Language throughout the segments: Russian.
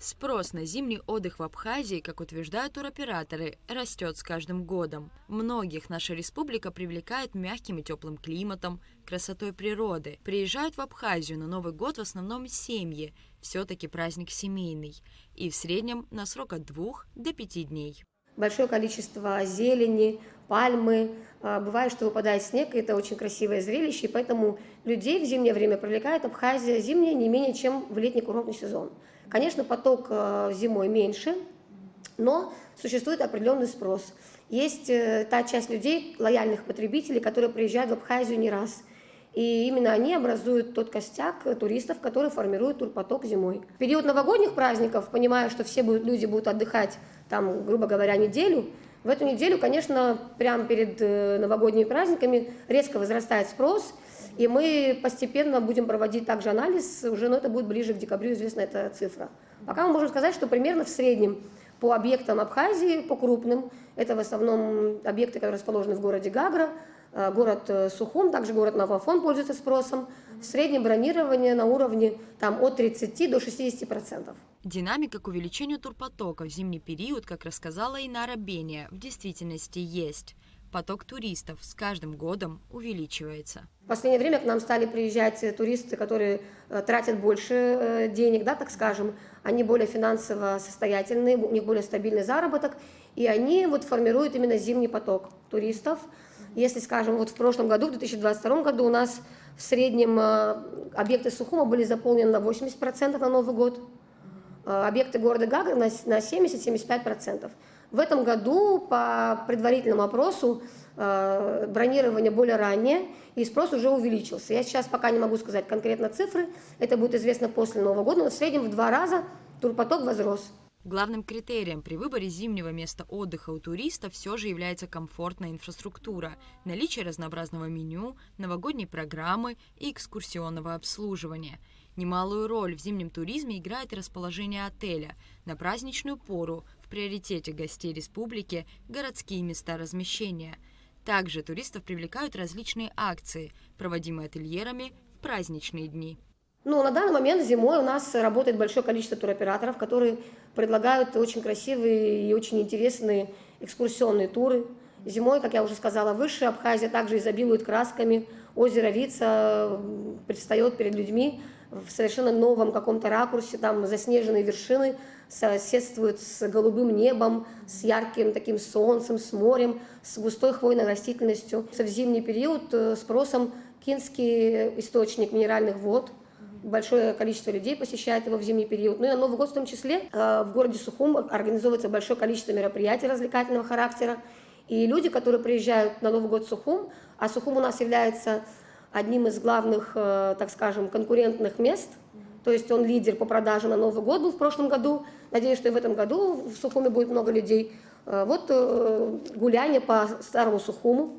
Спрос на зимний отдых в Абхазии, как утверждают туроператоры, растет с каждым годом. Многих наша республика привлекает мягким и теплым климатом, красотой природы. Приезжают в Абхазию на Новый год в основном семьи. Все-таки праздник семейный. И в среднем на срок от 2 до 5 дней. Большое количество зелени, пальмы. Бывает, что выпадает снег, и это очень красивое зрелище, и поэтому людей в зимнее время привлекает Абхазия зимняя не менее, чем в летний курортный сезон. Конечно, поток зимой меньше, но существует определенный спрос. Есть та часть людей, лояльных потребителей, которые приезжают в Абхазию не раз. И именно они образуют тот костяк туристов, который формирует турпоток зимой. В период новогодних праздников, понимая, что все люди будут отдыхать, там, грубо говоря, неделю, в эту неделю, конечно, прямо перед новогодними праздниками резко возрастает спрос, и мы постепенно будем проводить также анализ, уже, но это будет ближе к декабрю, известна эта цифра. Пока мы можем сказать, что примерно в среднем по объектам Абхазии, по крупным, это в основном объекты, которые расположены в городе Гагра, город Сухум, также город Новый Афон пользуется спросом. В среднем бронирование на уровне от 30 до 60%. Динамика к увеличению турпотока в зимний период, как рассказала Инара Бения, в действительности есть. Поток туристов с каждым годом увеличивается. В последнее время к нам стали приезжать туристы, которые тратят больше денег, так скажем. Они более финансово состоятельные, у них более стабильный заработок, и они формируют именно зимний поток туристов. Если, скажем, в прошлом году, в 2022 году у нас в среднем объекты Сухума были заполнены на 80% на Новый год, объекты города Гагра на 70-75%. В этом году по предварительному опросу бронирование более раннее, и спрос уже увеличился. Я сейчас пока не могу сказать конкретно цифры, это будет известно после Нового года, но в среднем в 2 раза турпоток возрос. Главным критерием при выборе зимнего места отдыха у туристов все же является комфортная инфраструктура, наличие разнообразного меню, новогодней программы и экскурсионного обслуживания. Немалую роль в зимнем туризме играет расположение отеля. На праздничную пору в приоритете гостей республики городские места размещения. Также туристов привлекают различные акции, проводимые ательерами в праздничные дни. На данный момент зимой у нас работает большое количество туроператоров, которые предлагают очень красивые и очень интересные экскурсионные туры. Зимой, как я уже сказала выше, Абхазия также изобилует красками. Озеро Вица предстает перед людьми в совершенно новом каком-то ракурсе. Там заснеженные вершины соседствуют с голубым небом, с ярким таким солнцем, с морем, с густой хвойной растительностью. В зимний период спросом Кинский источник минеральных вод. Большое количество людей посещает его в зимний период. И на Новый год в том числе в городе Сухум организовывается большое количество мероприятий развлекательного характера. И люди, которые приезжают на Новый год в Сухум, а Сухум у нас является одним из главных, так скажем, конкурентных мест, то есть он лидер по продаже на Новый год был в прошлом году. Надеюсь, что и в этом году в Сухуме будет много людей. Гуляние по старому Сухуму.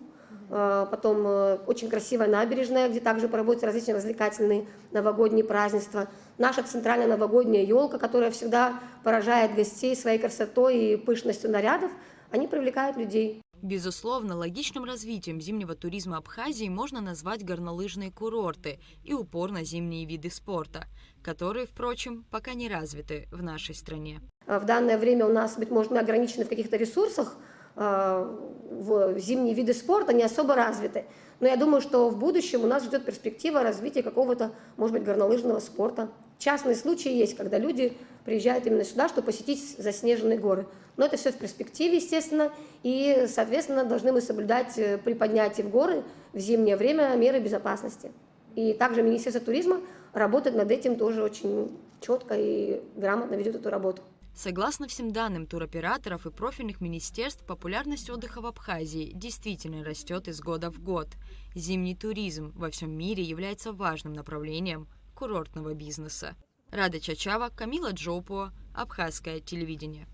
Потом очень красивая набережная, где также проводятся различные развлекательные новогодние празднества. Наша центральная новогодняя елка, которая всегда поражает гостей своей красотой и пышностью нарядов, они привлекают людей. Безусловно, логичным развитием зимнего туризма Абхазии можно назвать горнолыжные курорты и упор на зимние виды спорта, которые, впрочем, пока не развиты в нашей стране. В данное время у нас, быть может, мы ограничены в каких-то ресурсах, в зимние виды спорта не особо развиты. Но я думаю, что в будущем у нас ждет перспектива развития какого-то, может быть, горнолыжного спорта. Частные случаи есть, когда люди приезжают именно сюда, чтобы посетить заснеженные горы. Но это все в перспективе, естественно, и, соответственно, должны мы соблюдать при поднятии в горы в зимнее время меры безопасности. И также Министерство туризма работает над этим тоже очень четко и грамотно ведет эту работу. Согласно всем данным туроператоров и профильных министерств, популярность отдыха в Абхазии действительно растет из года в год. Зимний туризм во всем мире является важным направлением курортного бизнеса. Рада Чачава, Камила Джопуа, Абхазское телевидение.